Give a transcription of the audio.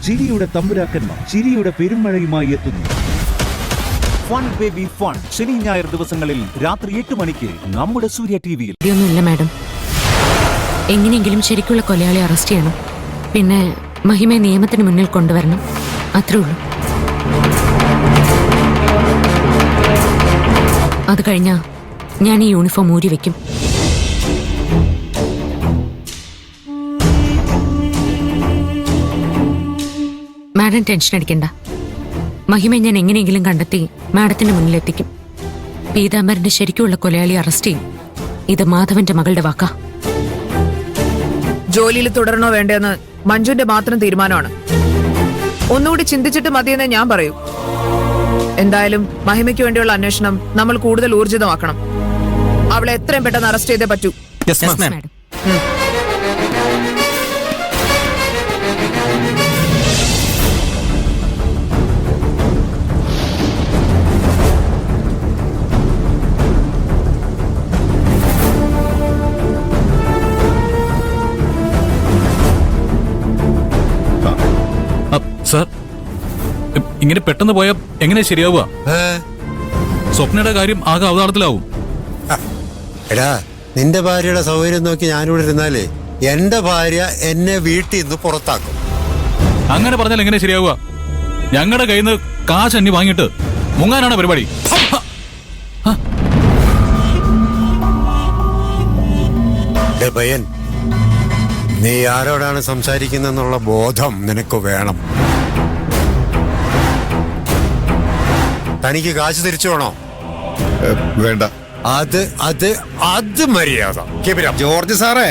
ചിരിയുടെ തമ്പുരാക്കന്മാർ ചിരിയുടെ പെരുമഴയുമായി എത്തുന്നു. ഫൺ ബേബി ഫൺ ശനി ഞായർ ദിവസങ്ങളിൽ രാത്രി 8 മണിക്ക് നമ്മുടെ സൂര്യ ടിവിയിൽ. ഒന്നുമില്ല മാഡം, എങ്ങനെയെങ്കിലും ശരിക്കുള്ള കൊലയാളി അറസ്റ്റ് ചെയ്യണം. പിന്നെ മഹിമയെ നിയമത്തിന് മുന്നിൽ കൊണ്ടുവരണം, അത്രേ ഉള്ളൂ. അത് കഴിഞ്ഞാ ഞാൻ ഈ യൂണിഫോം ഊരി വെക്കും. മാഡം ടെൻഷൻ അടിക്കണ്ട. മഹിമയെ ഞാൻ എങ്ങനെയെങ്കിലും കണ്ടെത്തി മാഡത്തിന്റെ മുന്നിലെത്തിക്കും. പീതാംബരന്റെ ശരിക്കുള്ള കൊലയാളി അറസ്റ്റ് ചെയ്യും. ഇത് മാധവന്റെ മകളുടെ വാക്കാ. ജോലിയിൽ തുടരണോ വേണ്ടെന്ന് മഞ്ജുവിന്റെ മാത്രം തീരുമാനമാണ്. ഒന്നുകൂടി ചിന്തിച്ചിട്ട് മതിയെന്ന് ഞാൻ പറയൂ. എന്തായാലും മഹിമയ്ക്ക് വേണ്ടിയുള്ള അന്വേഷണം നമ്മൾ കൂടുതൽ ഊർജിതമാക്കണം. അവളെ എത്രയും പെട്ടെന്ന് അറസ്റ്റ് ചെയ്തേ പറ്റൂ. മാഡം സാർ, ഇങ്ങനെ പെട്ടെന്ന് പോയാൽ എങ്ങനെ ശരിയാവുക? സ്വപ്നയുടെ കാര്യം ആകെ അവതാളത്തിലാവും. എടാ, നിന്റെ ഭാര്യയുടെ സൗകര്യം നോക്കി ഞാനിവിടെ ഇരുന്നാലേ എന്റെ ഭാര്യ എന്നെ വീട്ടിൽ നിന്ന് പുറത്താക്കും. അങ്ങനെ പറഞ്ഞാൽ എങ്ങനെ ശരിയാവുക? ഞങ്ങളുടെ കയ്യിൽ നിന്ന് കാശ് അന്നി വാങ്ങിയിട്ട് മുങ്ങാനാണ് പരിപാടി. പയ്യൻ, നീ ആരോടാണ് സംസാരിക്കുന്നെന്നുള്ള ബോധം നിനക്ക് വേണം. തനിക്ക് കാശ് തിരിച്ചു വേണോ? വേണ്ട. അത് അത് അത് മര്യാദ. ജോർജ് സാറേ,